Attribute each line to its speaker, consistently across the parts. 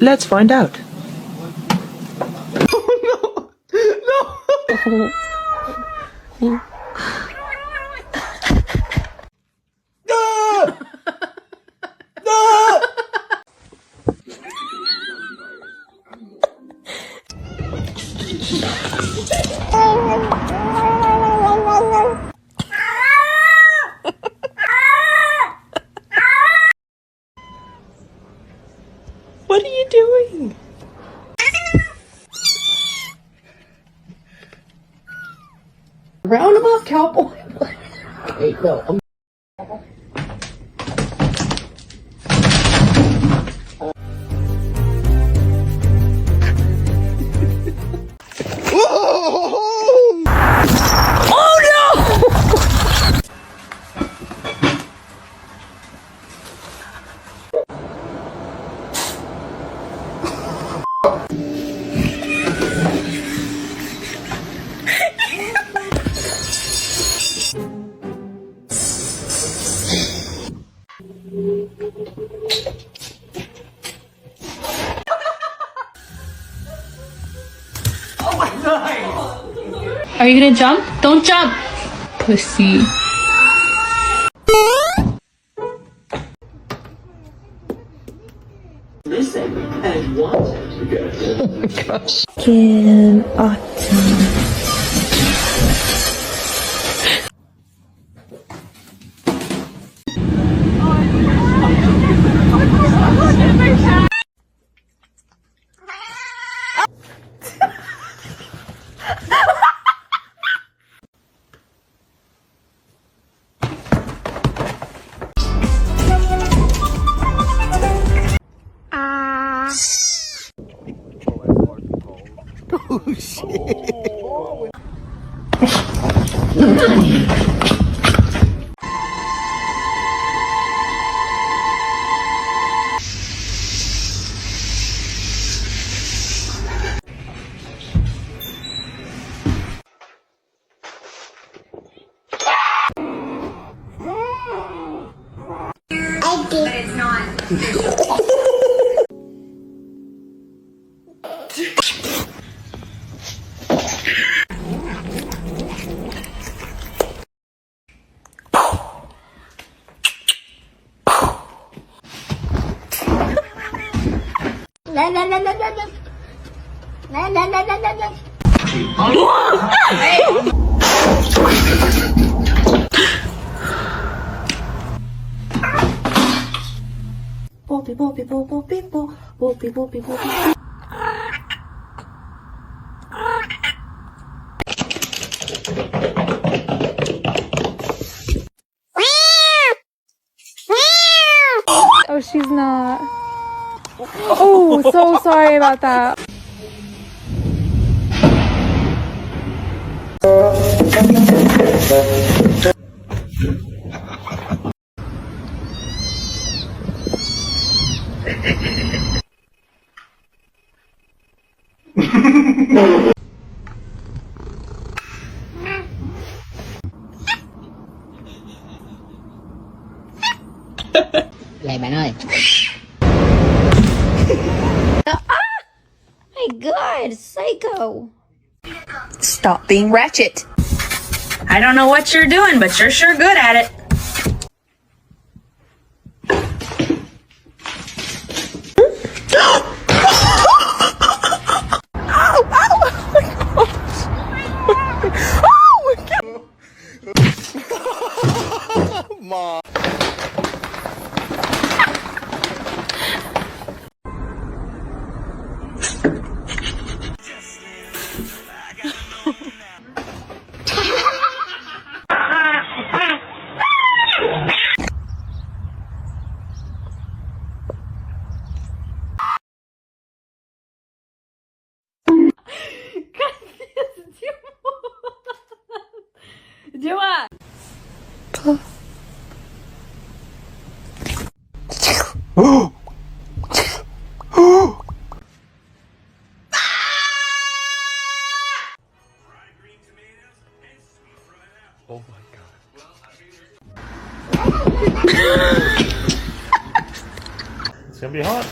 Speaker 1: Let's find out. What are you doing?
Speaker 2: Roundabout cowboy. Okay, no.
Speaker 3: Are you gonna jump? Don't jump! Pussy.
Speaker 2: Listen and want it.
Speaker 1: Oh my gosh.
Speaker 4: Skin autumn.
Speaker 1: Oh shit.
Speaker 5: But it's not. La la la la la la. La la la la la la.
Speaker 4: Boopy boopy boop boop beep boop. Boopy boopy boop boop.
Speaker 3: Oh, she's not. Oh, so sorry about that.
Speaker 2: Này bạn ơi.
Speaker 4: My God, psycho.
Speaker 6: Stop being ratchet. I don't know what you're doing, but you're sure good at it.
Speaker 1: Mom.
Speaker 3: Dua.
Speaker 1: Oh my god. It's gonna be hot.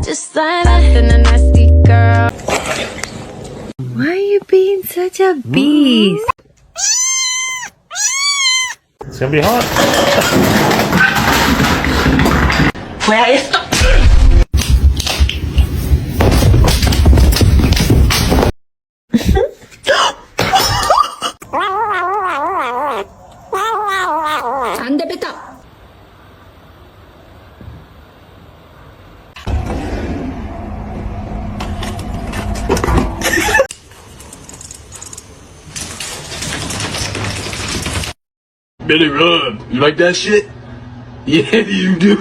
Speaker 3: Just like that, then a nasty girl.
Speaker 6: Why are you being such a beast?
Speaker 1: It's gonna be hot.
Speaker 6: Where is the...
Speaker 2: 안 돼, 뱉어.
Speaker 7: Billy Rub, you like that shit? Yeah, you do.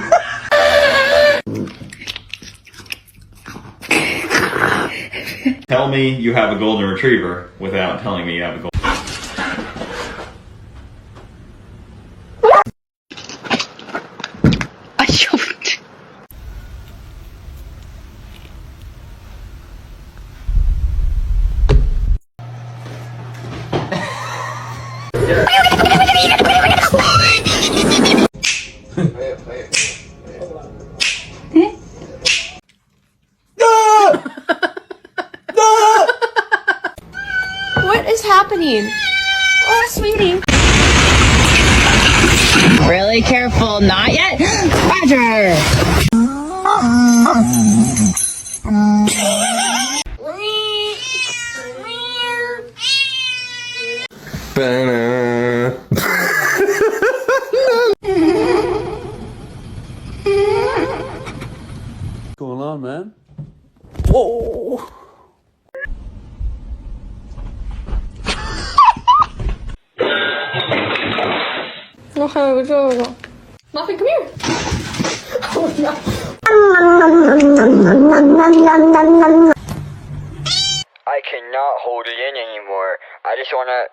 Speaker 8: Tell me you have a golden retriever without telling me you have a golden.
Speaker 4: What is happening? Oh, sweetie.
Speaker 6: Really careful, not yet. Roger.
Speaker 1: What's going on, man? Whoa!
Speaker 4: Muffin, come here.
Speaker 9: I cannot hold it in anymore. I just wanna...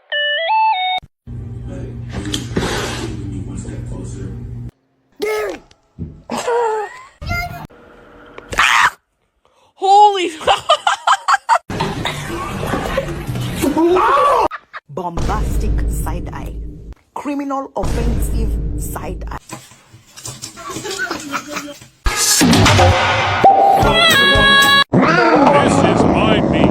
Speaker 4: Holy
Speaker 10: Bombastic side eye. Criminal offensive side eye.
Speaker 1: This is my meat.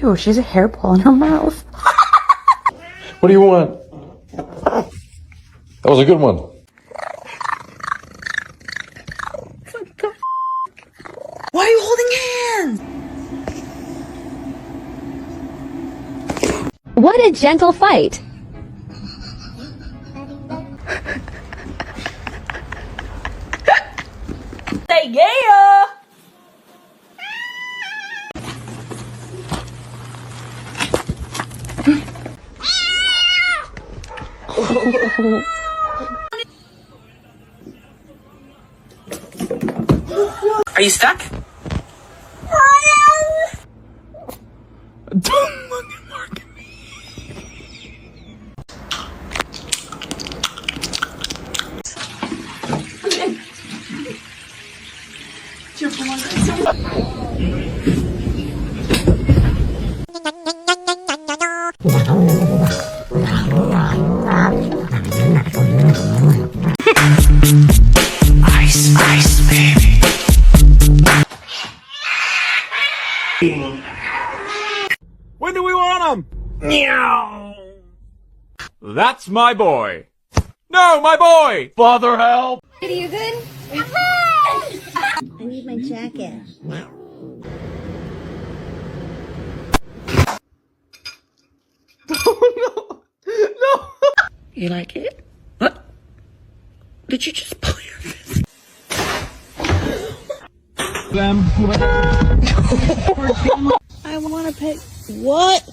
Speaker 6: Ew, she has a hairball in her mouth.
Speaker 1: What do you want? That was a good one.
Speaker 6: Why are you holding hands?
Speaker 3: What a gentle fight.
Speaker 6: Say yeah. Are you stuck?
Speaker 1: Don't look at Mark.
Speaker 7: Ice, ice, baby.
Speaker 1: When do we want him? Meow. That's my boy. No, my boy. Father, help.
Speaker 2: Are you good? I need my jacket.
Speaker 1: Oh, no. No.
Speaker 6: You like it? What? Did you just pull your fist?
Speaker 4: I want to pet. What?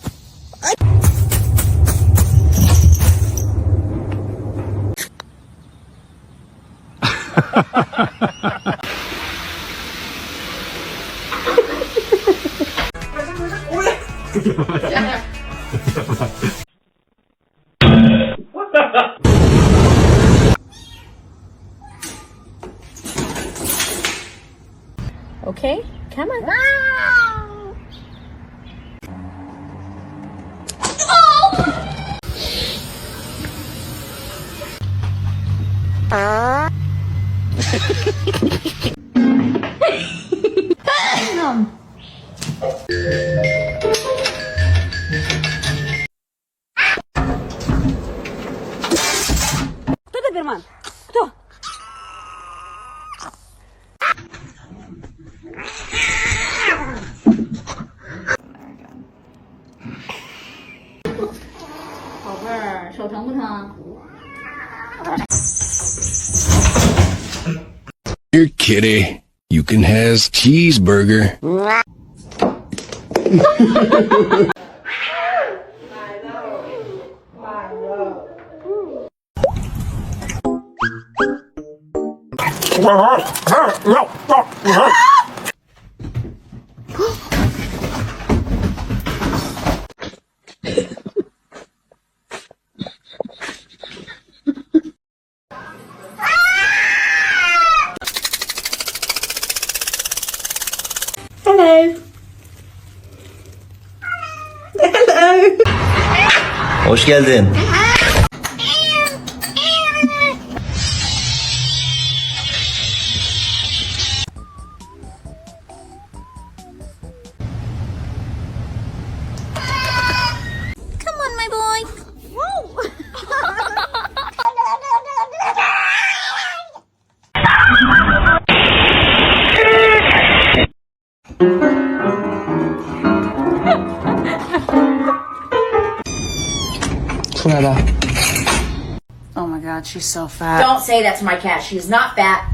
Speaker 3: Okay, come on.
Speaker 11: Here, kitty. You can have cheeseburger.
Speaker 4: Hello. Hello.
Speaker 12: Hoş geldin.
Speaker 5: Come on, my boy. Whoa.
Speaker 6: Oh my god, she's so fat.
Speaker 3: Don't say that to my cat. She's not fat.